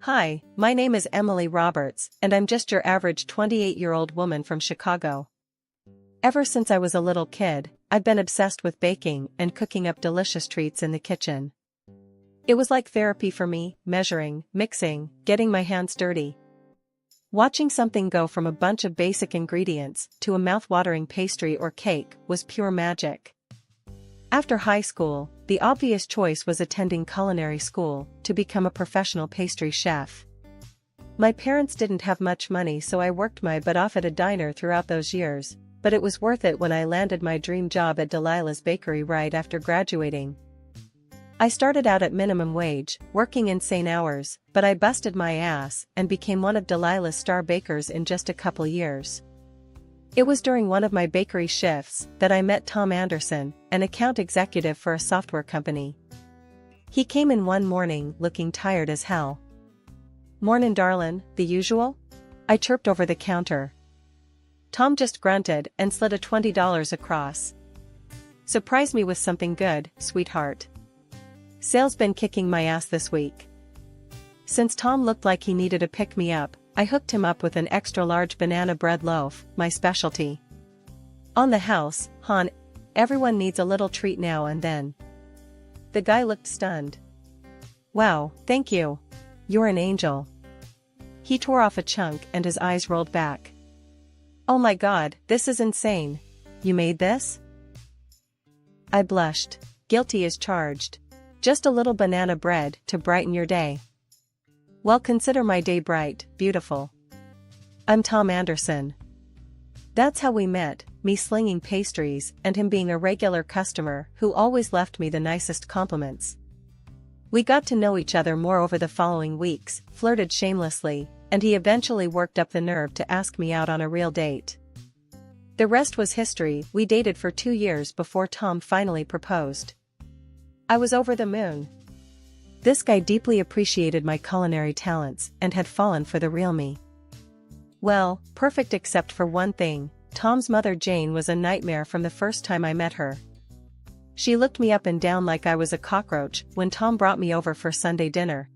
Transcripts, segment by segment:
Hi, my name is Emily Roberts, and I'm just your average 28-year-old woman from Chicago. Ever since I was a little kid, I've been obsessed with baking and cooking up delicious treats in the kitchen. It was like therapy for me, measuring, mixing, getting my hands dirty. Watching something go from a bunch of basic ingredients to a mouth-watering pastry or cake was pure magic. After high school, the obvious choice was attending culinary school to become a professional pastry chef. My parents didn't have much money, so I worked my butt off at a diner throughout those years, but it was worth it when I landed my dream job at Delilah's Bakery right after graduating. I started out at minimum wage, working insane hours, but I busted my ass and became one of Delilah's star bakers in just a couple years. It was during one of my bakery shifts that I met Tom Anderson, an account executive for a software company. He came in one morning looking tired as hell. "Mornin' darlin', the usual?" I chirped over the counter. Tom just grunted and slid a $20 across. "Surprise me with something good, sweetheart. Sales been kicking my ass this week." Since Tom looked like he needed a pick-me-up, I hooked him up with an extra-large banana bread loaf, my specialty. "On the house, hon, everyone needs a little treat now and then." The guy looked stunned. "Wow, thank you. You're an angel." He tore off a chunk and his eyes rolled back. "Oh my God, this is insane. You made this?" I blushed. Guilty as charged. Just a little banana bread to brighten your day. "Well, consider my day bright, beautiful. I'm Tom Anderson." That's how we met, me slinging pastries and him being a regular customer who always left me the nicest compliments. We got to know each other more over the following weeks, flirted shamelessly, and he eventually worked up the nerve to ask me out on a real date. The rest was history. We dated for 2 years before Tom finally proposed. I was over the moon. This guy deeply appreciated my culinary talents and had fallen for the real me. Well, perfect except for one thing: Tom's mother Jane was a nightmare from the first time I met her. She looked me up and down like I was a cockroach when Tom brought me over for Sunday dinner.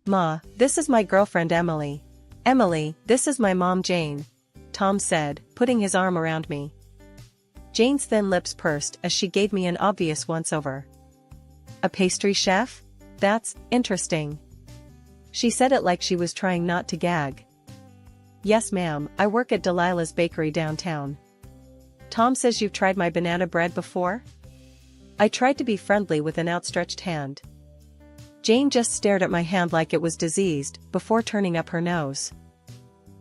"Ma, this is my girlfriend Emily. Emily, this is my mom Jane," Tom said, putting his arm around me. Jane's thin lips pursed as she gave me an obvious once-over. "A pastry chef? That's interesting." She said it like she was trying not to gag. "Yes ma'am, I work at Delilah's Bakery downtown." "Tom says you've tried my banana bread before?" I tried to be friendly with an outstretched hand. Jane just stared at my hand like it was diseased, before turning up her nose.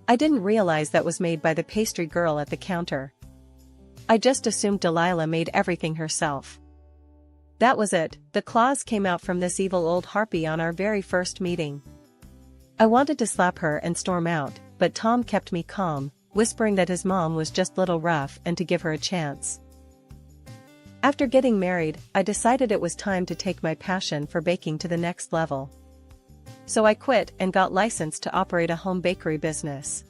I didn't realize that was made by the pastry girl at the counter. I just assumed Delilah made everything herself. That was it, the claws came out from this evil old harpy on our very first meeting. I wanted to slap her and storm out, but Tom kept me calm, whispering that his mom was just a little rough and to give her a chance. After getting married, I decided it was time to take my passion for baking to the next level. So I quit and got licensed to operate a home bakery business.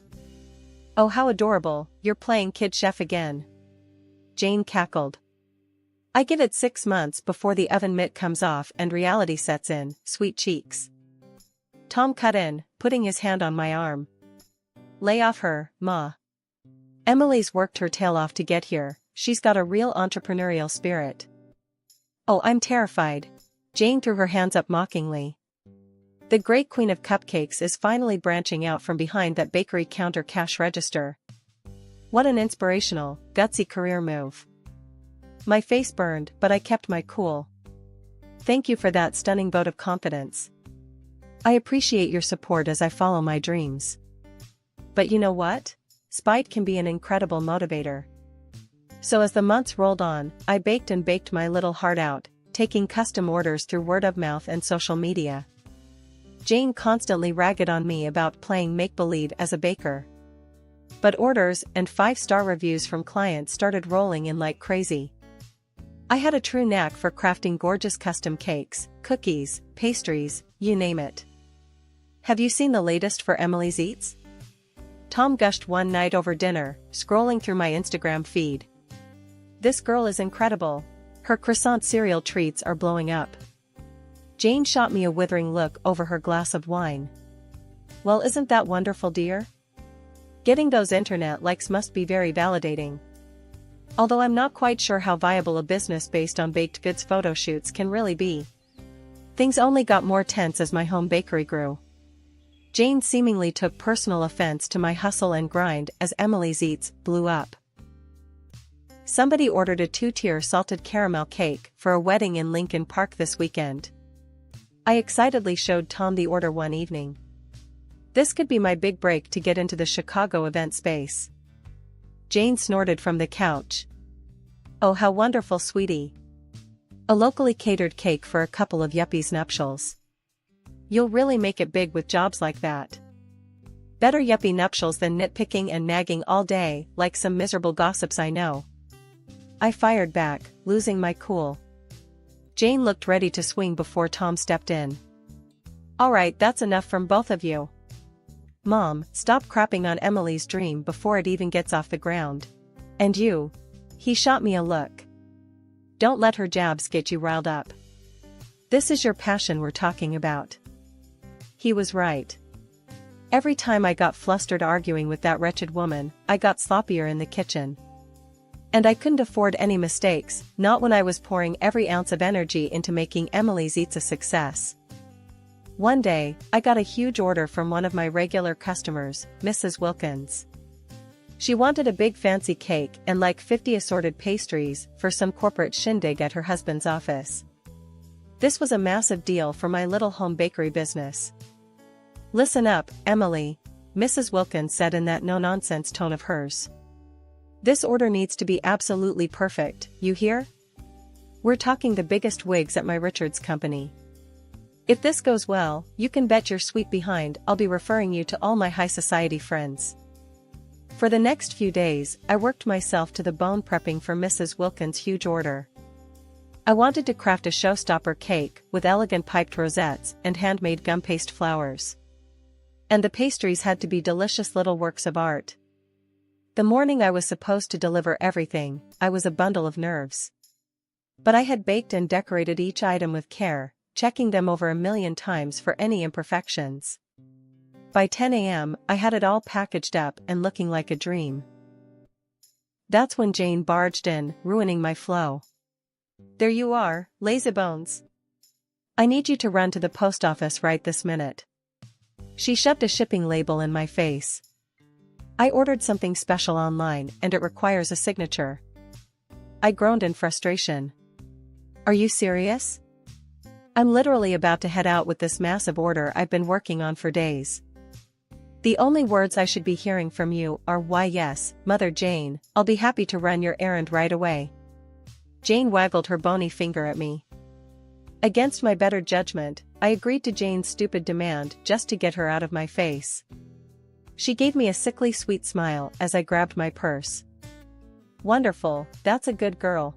"Oh, how adorable, you're playing kid chef again." Jane cackled. "I give it 6 months before the oven mitt comes off and reality sets in, sweet cheeks." Tom cut in, putting his hand on my arm. "Lay off her, Ma. Emily's worked her tail off to get here, she's got a real entrepreneurial spirit." "Oh, I'm terrified." Jane threw her hands up mockingly. "The great queen of cupcakes is finally branching out from behind that bakery counter cash register. What an inspirational, gutsy career move." My face burned, but I kept my cool. "Thank you for that stunning vote of confidence. I appreciate your support as I follow my dreams. But you know what? Spite can be an incredible motivator." So as the months rolled on, I baked and baked my little heart out, taking custom orders through word of mouth and social media. Jane constantly ragged on me about playing make-believe as a baker. But orders and 5-star reviews from clients started rolling in like crazy. I had a true knack for crafting gorgeous custom cakes, cookies, pastries, you name it. "Have you seen the latest for Emily's Eats?" Tom gushed one night over dinner, scrolling through my Instagram feed. "This girl is incredible. Her croissant cereal treats are blowing up." Jane shot me a withering look over her glass of wine. Well, isn't that wonderful, dear? Getting those internet likes must be very validating. Although I'm not quite sure how viable a business based on baked goods photo shoots can really be. Things only got more tense as my home bakery grew. Jane seemingly took personal offense to my hustle and grind as Emily's eats blew up. Somebody ordered a 2-tier salted caramel cake for a wedding in Lincoln Park this weekend. I excitedly showed Tom the order one evening. This could be my big break to get into the Chicago event space. Jane snorted from the couch. Oh, how wonderful, sweetie. A locally catered cake for a couple of yuppies' nuptials. You'll really make it big with jobs like that. Better yuppie nuptials than nitpicking and nagging all day, like some miserable gossips I know. I fired back, losing my cool. Jane looked ready to swing before Tom stepped in. All right, that's enough from both of you. Mom, stop crapping on Emily's dream before it even gets off the ground. And you. He shot me a look. Don't let her jabs get you riled up. This is your passion we're talking about. He was right. Every time I got flustered arguing with that wretched woman, I got sloppier in the kitchen. And I couldn't afford any mistakes, not when I was pouring every ounce of energy into making Emily's eats a success. One day, I got a huge order from one of my regular customers, Mrs. Wilkins. She wanted a big fancy cake and like 50 assorted pastries for some corporate shindig at her husband's office. This was a massive deal for my little home bakery business. Listen up, Emily, Mrs. Wilkins said in that no-nonsense tone of hers. This order needs to be absolutely perfect, you hear? We're talking the biggest wigs at my Richards company. If this goes well, you can bet your sweet behind I'll be referring you to all my high society friends. For the next few days, I worked myself to the bone prepping for Mrs. Wilkins' huge order. I wanted to craft a showstopper cake with elegant piped rosettes and handmade gum paste flowers. And the pastries had to be delicious little works of art. The morning I was supposed to deliver everything, I was a bundle of nerves. But I had baked and decorated each item with care, checking them over 1,000,000 times for any imperfections. By 10 a.m., I had it all packaged up and looking like a dream. That's when Jane barged in, ruining my flow. There you are, lazybones. I need you to run to the post office right this minute. She shoved a shipping label in my face. I ordered something special online and it requires a signature. I groaned in frustration. Are you serious? I'm literally about to head out with this massive order I've been working on for days. The only words I should be hearing from you are why yes, Mother Jane, I'll be happy to run your errand right away. Jane waggled her bony finger at me. Against my better judgment, I agreed to Jane's stupid demand just to get her out of my face. She gave me a sickly sweet smile as I grabbed my purse. Wonderful, that's a good girl.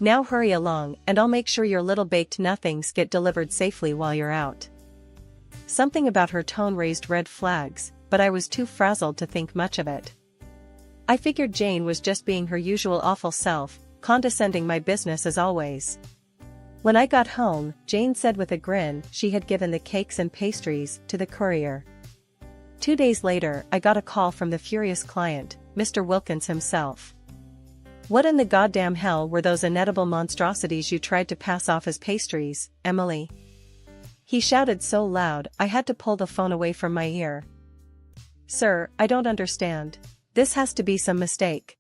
Now hurry along and I'll make sure your little baked nothings get delivered safely while you're out. Something about her tone raised red flags, but I was too frazzled to think much of it. I figured Jane was just being her usual awful self, condescending my business as always. When I got home, Jane said with a grin she had given the cakes and pastries to the courier. 2 days later, I got a call from the furious client, Mr. Wilkins himself. What in the goddamn hell were those inedible monstrosities you tried to pass off as pastries, Emily? He shouted so loud I had to pull the phone away from my ear. Sir, I don't understand. This has to be some mistake.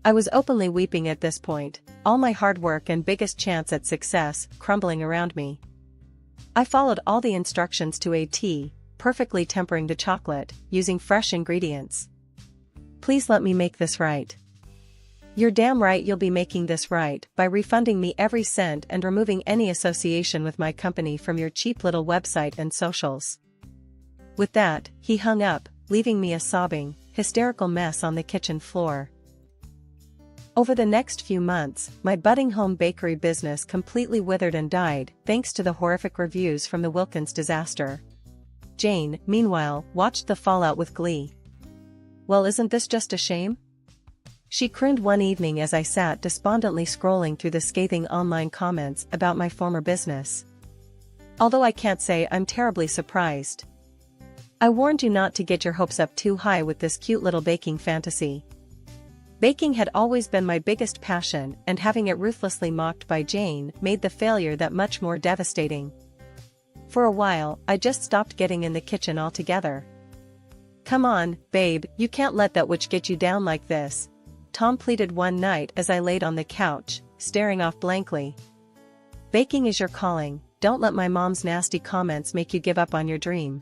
I was openly weeping at this point, all my hard work and biggest chance at success crumbling around me. I followed all the instructions to a T, perfectly tempering the chocolate, using fresh ingredients. Please let me make this right. You're damn right you'll be making this right by refunding me every cent and removing any association with my company from your cheap little website and socials. With that, he hung up, leaving me a sobbing, hysterical mess on the kitchen floor. Over the next few months, my budding home bakery business completely withered and died thanks to the horrific reviews from the Wilkins disaster. Jane, meanwhile, watched the fallout with glee. Well, isn't this just a shame? She crooned one evening as I sat despondently scrolling through the scathing online comments about my former business. Although I can't say I'm terribly surprised. I warned you not to get your hopes up too high with this cute little baking fantasy. Baking had always been my biggest passion, and having it ruthlessly mocked by Jane made the failure that much more devastating. For a while, I just stopped getting in the kitchen altogether. "Come on, babe, you can't let that witch get you down like this," Tom pleaded one night as I laid on the couch, staring off blankly. "Baking is your calling, don't let my mom's nasty comments make you give up on your dream."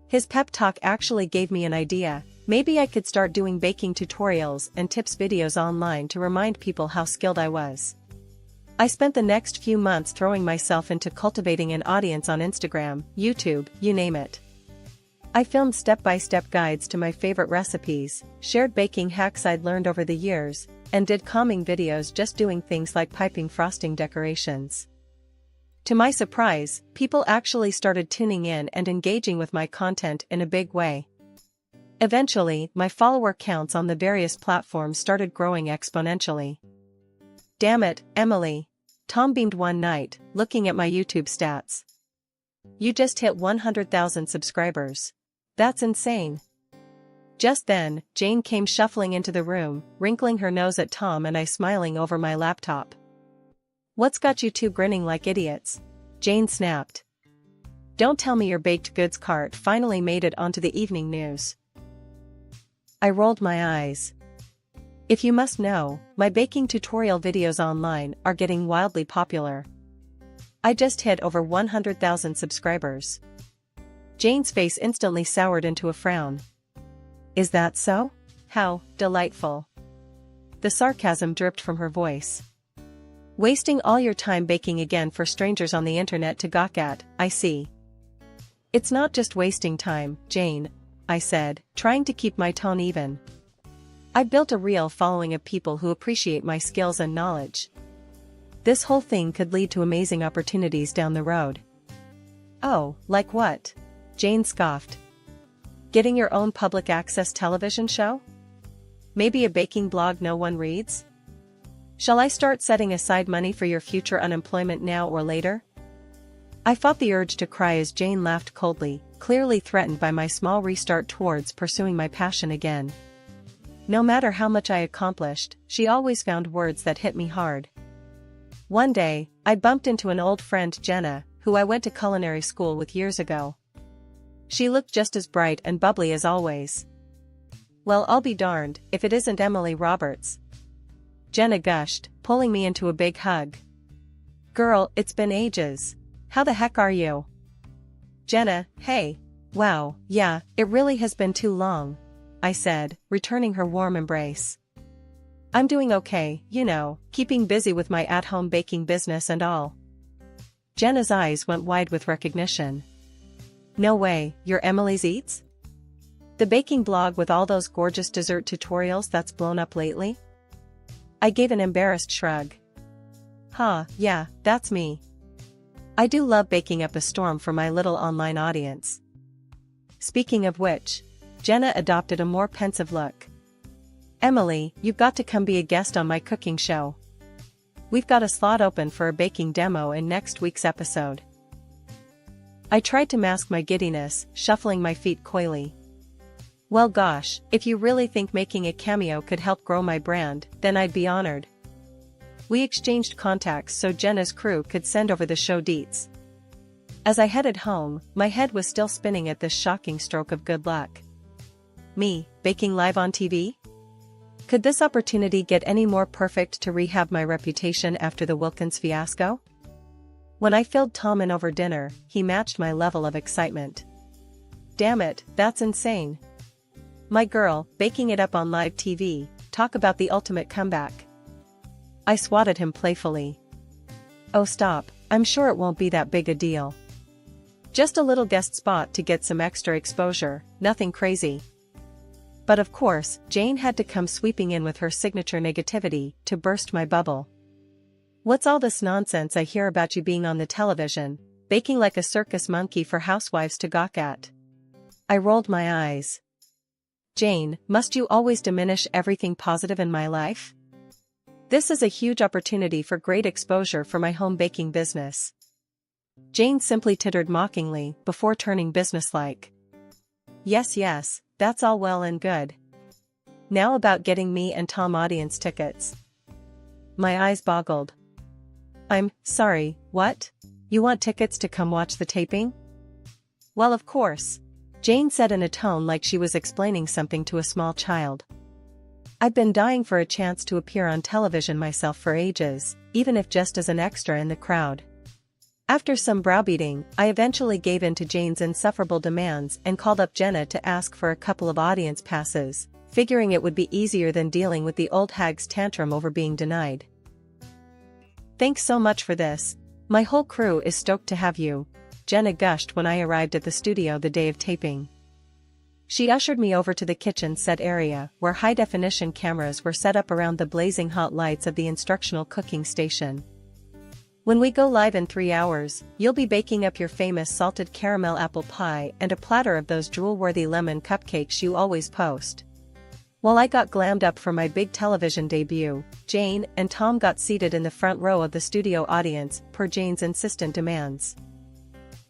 His pep talk actually gave me an idea. Maybe I could start doing baking tutorials and tips videos online to remind people how skilled I was. I spent the next few months throwing myself into cultivating an audience on Instagram, YouTube, you name it. I filmed step-by-step guides to my favorite recipes, shared baking hacks I'd learned over the years, and did calming videos just doing things like piping frosting decorations. To my surprise, people actually started tuning in and engaging with my content in a big way. Eventually, my follower counts on the various platforms started growing exponentially. "Damn it, Emily," Tom beamed one night, looking at my YouTube stats. "You just hit 100,000 subscribers. That's insane." Just then, Jane came shuffling into the room, wrinkling her nose at Tom and I smiling over my laptop. "What's got you two grinning like idiots?" Jane snapped. "Don't tell me your baked goods cart finally made it onto the evening news." I rolled my eyes. "If you must know, my baking tutorial videos online are getting wildly popular. I just hit over 100,000 subscribers." Jane's face instantly soured into a frown. "Is that so? How delightful." The sarcasm dripped from her voice. "Wasting all your time baking again for strangers on the internet to gawk at, I see." "It's not just wasting time, Jane," I said, trying to keep my tone even. "I built a real following of people who appreciate my skills and knowledge. This whole thing could lead to amazing opportunities down the road." "Oh, like what?" Jane scoffed. "Getting your own public access television show? Maybe a baking blog no one reads? Shall I start setting aside money for your future unemployment now or later?" I fought the urge to cry as Jane laughed coldly, clearly threatened by my small restart towards pursuing my passion again. No matter how much I accomplished, she always found words that hit me hard. One day, I bumped into an old friend, Jenna, who I went to culinary school with years ago. She looked just as bright and bubbly as always. "Well, I'll be darned if it isn't Emily Roberts," Jenna gushed, pulling me into a big hug. "Girl, it's been ages. How the heck are you?" "Jenna, hey. Wow, yeah, it really has been too long," I said, returning her warm embrace. "I'm doing okay, you know, keeping busy with my at-home baking business and all." Jenna's eyes went wide with recognition. "No way, you're Emily's Eats? The baking blog with all those gorgeous dessert tutorials that's blown up lately?" I gave an embarrassed shrug. "Huh, yeah, that's me. I do love baking up a storm for my little online audience." Speaking of which, Jenna adopted a more pensive look. "Emily, you've got to come be a guest on my cooking show. We've got a slot open for a baking demo in next week's episode." I tried to mask my giddiness, shuffling my feet coyly. "Well gosh, if you really think making a cameo could help grow my brand, then I'd be honored." We exchanged contacts so Jenna's crew could send over the show deets. As I headed home, my head was still spinning at this shocking stroke of good luck. Me, baking live on TV? Could this opportunity get any more perfect to rehab my reputation after the Wilkins fiasco? When I filled Tom in over dinner, he matched my level of excitement. "Damn it, that's insane. My girl, baking it up on live TV, talk about the ultimate comeback." I swatted him playfully. "Oh stop, I'm sure it won't be that big a deal. Just a little guest spot to get some extra exposure, nothing crazy." But of course, Jane had to come sweeping in with her signature negativity to burst my bubble. "What's all this nonsense I hear about you being on the television, baking like a circus monkey for housewives to gawk at?" I rolled my eyes. "Jane, must you always diminish everything positive in my life? This is a huge opportunity for great exposure for my home baking business." Jane simply tittered mockingly before turning businesslike. Yes, that's all well and good. Now about getting me and Tom audience tickets. My eyes boggled. I'm sorry, what? You want tickets to come watch the taping? Well, of course, Jane said in a tone like she was explaining something to a small child. I'd been dying for a chance to appear on television myself for ages, even if just as an extra in the crowd. After some browbeating, I eventually gave in to Jane's insufferable demands and called up Jenna to ask for a couple of audience passes, figuring it would be easier than dealing with the old hag's tantrum over being denied. Thanks so much for this. My whole crew is stoked to have you, Jenna gushed when I arrived at the studio the day of taping. She ushered me over to the kitchen set area where high-definition cameras were set up around the blazing hot lights of the instructional cooking station. When we go live in 3 hours, you'll be baking up your famous salted caramel apple pie and a platter of those drool-worthy lemon cupcakes you always post. While I got glammed up for my big television debut, Jane and Tom got seated in the front row of the studio audience per Jane's insistent demands.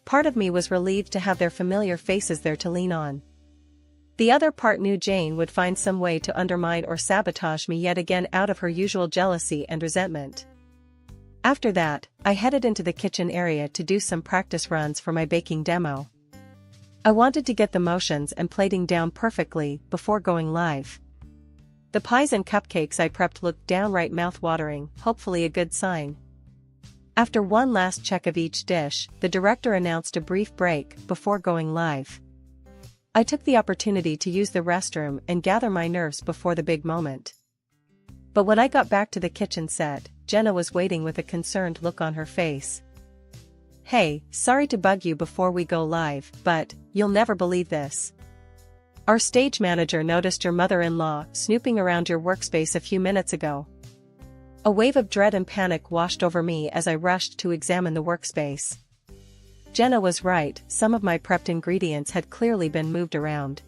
Part of me was relieved to have their familiar faces there to lean on. The other part knew Jane would find some way to undermine or sabotage me yet again out of her usual jealousy and resentment. After that, I headed into the kitchen area to do some practice runs for my baking demo. I wanted to get the motions and plating down perfectly before going live. The pies and cupcakes I prepped looked downright mouth-watering, hopefully a good sign. After one last check of each dish, the director announced a brief break before going live. I took the opportunity to use the restroom and gather my nerves before the big moment. But when I got back to the kitchen set, Jenna was waiting with a concerned look on her face. Hey, sorry to bug you before we go live, but you'll never believe this. Our stage manager noticed your mother-in-law snooping around your workspace a few minutes ago. A wave of dread and panic washed over me as I rushed to examine the workspace. Jenna was right, some of my prepped ingredients had clearly been moved around.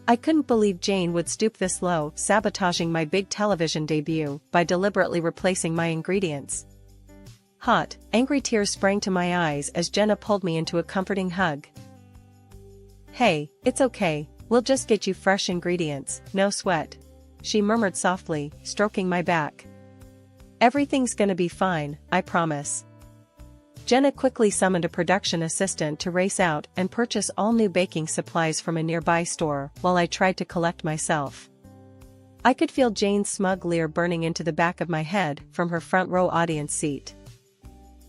I couldn't believe Jane would stoop this low, sabotaging my big television debut by deliberately replacing my ingredients. Hot, angry tears sprang to my eyes as Jenna pulled me into a comforting hug. Hey, it's okay, we'll just get you fresh ingredients, no sweat, she murmured softly, stroking my back. Everything's gonna be fine, I promise. Jenna quickly summoned a production assistant to race out and purchase all new baking supplies from a nearby store while I tried to collect myself. I could feel Jane's smug leer burning into the back of my head from her front row audience seat.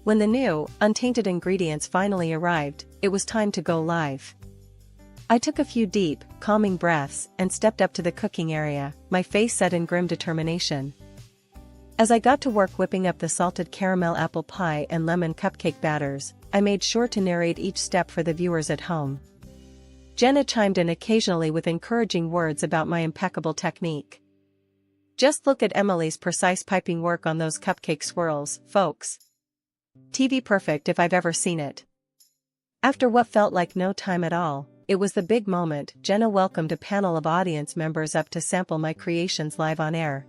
When the new, untainted ingredients finally arrived, it was time to go live. I took a few deep, calming breaths and stepped up to the cooking area, my face set in grim determination. As I got to work whipping up the salted caramel apple pie and lemon cupcake batters, I made sure to narrate each step for the viewers at home. Jenna chimed in occasionally with encouraging words about my impeccable technique. Just look at Emily's precise piping work on those cupcake swirls, folks. TV perfect if I've ever seen it. After what felt like no time at all, it was the big moment. Jenna welcomed a panel of audience members up to sample my creations live on air.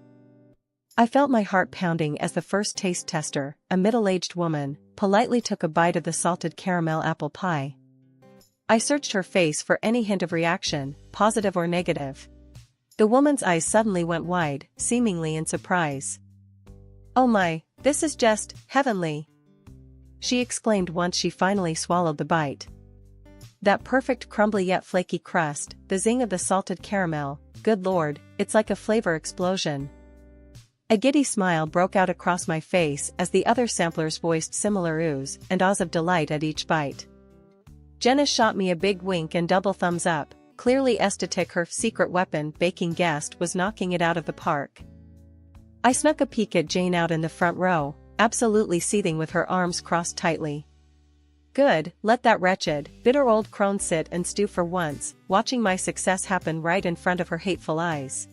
I felt my heart pounding as the first taste tester, a middle-aged woman, politely took a bite of the salted caramel apple pie. I searched her face for any hint of reaction, positive or negative. The woman's eyes suddenly went wide, seemingly in surprise. "Oh my, this is just heavenly!" she exclaimed once she finally swallowed the bite. That perfect crumbly yet flaky crust, the zing of the salted caramel, good lord, it's like a flavor explosion. A giddy smile broke out across my face as the other samplers voiced similar oohs and ahs of delight at each bite. Jenna shot me a big wink and double thumbs up, clearly ecstatic her secret weapon baking guest was knocking it out of the park. I snuck a peek at Jane out in the front row, absolutely seething with her arms crossed tightly. Good, let that wretched, bitter old crone sit and stew for once, watching my success happen right in front of her hateful eyes.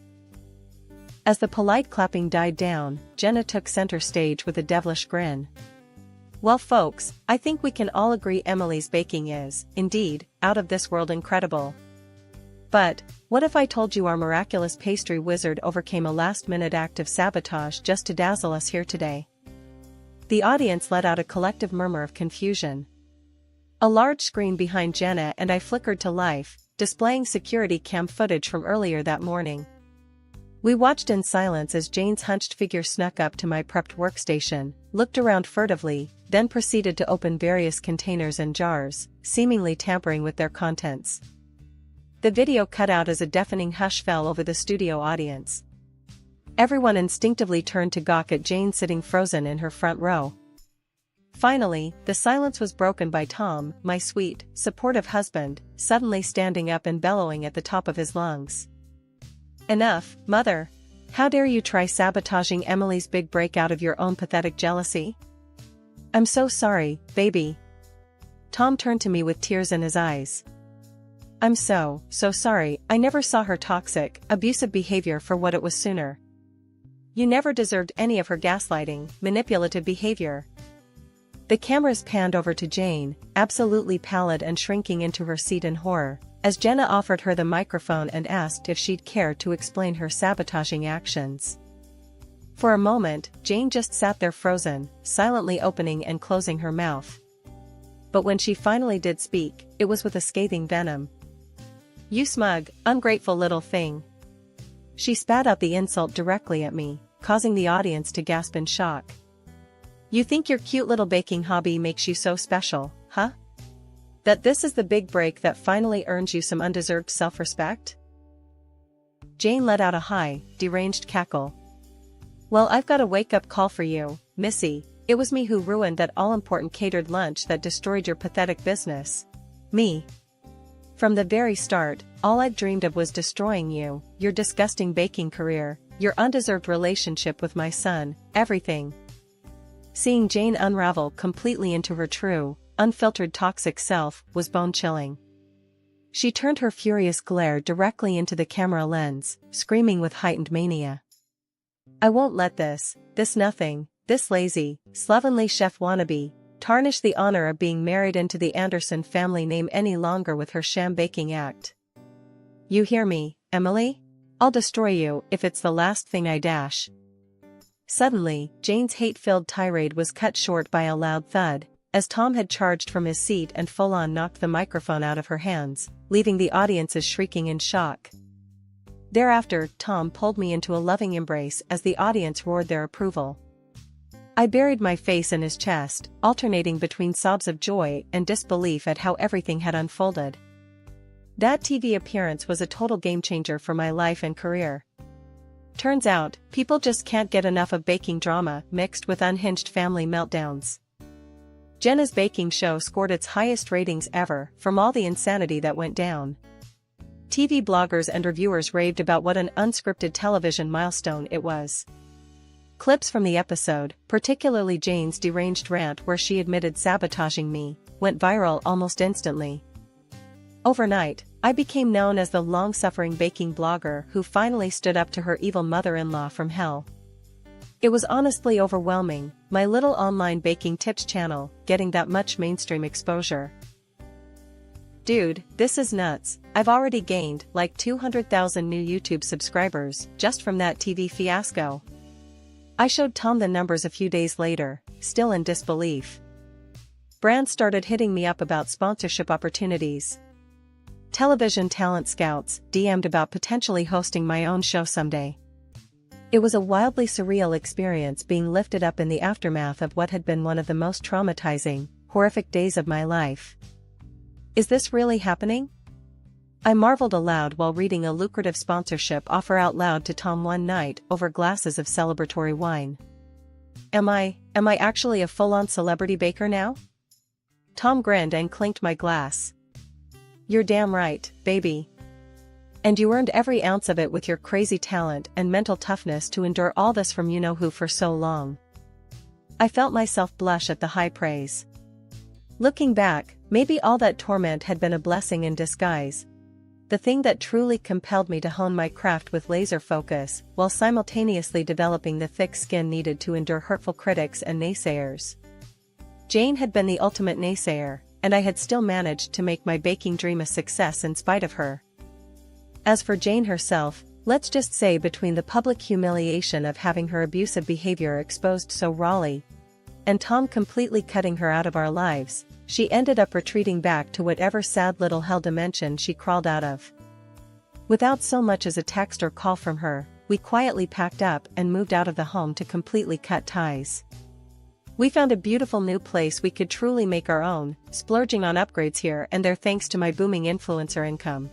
As the polite clapping died down, Jenna took center stage with a devilish grin. Well folks, I think we can all agree Emily's baking is, indeed, out of this world incredible. But, what if I told you our miraculous pastry wizard overcame a last-minute act of sabotage just to dazzle us here today? The audience let out a collective murmur of confusion. A large screen behind Jenna and I flickered to life, displaying security cam footage from earlier that morning. We watched in silence as Jane's hunched figure snuck up to my prepped workstation, looked around furtively, then proceeded to open various containers and jars, seemingly tampering with their contents. The video cut out as a deafening hush fell over the studio audience. Everyone instinctively turned to gawk at Jane sitting frozen in her front row. Finally, the silence was broken by Tom, my sweet, supportive husband, suddenly standing up and bellowing at the top of his lungs. "Enough, Mother! How dare you try sabotaging Emily's big break out of your own pathetic jealousy? I'm so sorry, baby." Tom turned to me with tears in his eyes. "I'm so sorry. I never saw her toxic, abusive behavior for what it was sooner. You never deserved any of her gaslighting, manipulative behavior." The cameras panned over to Jane, absolutely pallid and shrinking into her seat in horror, as Jenna offered her the microphone and asked if she'd care to explain her sabotaging actions. For a moment, Jane just sat there frozen, silently opening and closing her mouth. But when she finally did speak, it was with a scathing venom. "You smug, ungrateful little thing." She spat out the insult directly at me, causing the audience to gasp in shock. "You think your cute little baking hobby makes you so special, huh? That this is the big break that finally earns you some undeserved self-respect?" Jane let out a high, deranged cackle. "Well, I've got a wake-up call for you, Missy. It was me who ruined that all-important catered lunch that destroyed your pathetic business. Me. From the very start, all I'd dreamed of was destroying you, your disgusting baking career, your undeserved relationship with my son, everything." Seeing Jane unravel completely into her true, unfiltered toxic self was bone-chilling. She turned her furious glare directly into the camera lens, screaming with heightened mania. "I won't let this nothing, this lazy, slovenly chef wannabe, tarnish the honor of being married into the Anderson family name any longer with her sham baking act. You hear me, Emily? I'll destroy you if it's the last thing I dash." Suddenly, Jane's hate-filled tirade was cut short by a loud thud, as Tom had charged from his seat and full-on knocked the microphone out of her hands, leaving the audiences shrieking in shock. Thereafter, Tom pulled me into a loving embrace as the audience roared their approval. I buried my face in his chest, alternating between sobs of joy and disbelief at how everything had unfolded. That TV appearance was a total game-changer for my life and career. Turns out, people just can't get enough of baking drama mixed with unhinged family meltdowns. Jenna's baking show scored its highest ratings ever from all the insanity that went down. TV bloggers and reviewers raved about what an unscripted television milestone it was. Clips from the episode, particularly Jane's deranged rant where she admitted sabotaging me, went viral almost instantly. Overnight, I became known as the long-suffering baking blogger who finally stood up to her evil mother-in-law from hell. It was honestly overwhelming, my little online baking tips channel getting that much mainstream exposure. Dude, this is nuts. I've already gained like 200,000 new YouTube subscribers just from that TV fiasco. I showed Tom the numbers a few days later, still in disbelief. Brands started hitting me up about sponsorship opportunities. Television talent scouts DM'd about potentially hosting my own show someday. It was a wildly surreal experience being lifted up in the aftermath of what had been one of the most traumatizing, horrific days of my life. Is this really happening? I marveled aloud while reading a lucrative sponsorship offer out loud to Tom one night over glasses of celebratory wine. Am I actually a full-on celebrity baker now? Tom grinned and clinked my glass. You're damn right, baby. And you earned every ounce of it with your crazy talent and mental toughness to endure all this from you-know-who for so long. I felt myself blush at the high praise. Looking back, maybe all that torment had been a blessing in disguise. The thing that truly compelled me to hone my craft with laser focus, while simultaneously developing the thick skin needed to endure hurtful critics and naysayers. Jane had been the ultimate naysayer, and I had still managed to make my baking dream a success in spite of her. As for Jane herself, let's just say between the public humiliation of having her abusive behavior exposed so rawly, and Tom completely cutting her out of our lives, she ended up retreating back to whatever sad little hell dimension she crawled out of. Without so much as a text or call from her, we quietly packed up and moved out of the home to completely cut ties. We found a beautiful new place we could truly make our own, splurging on upgrades here and there thanks to my booming influencer income.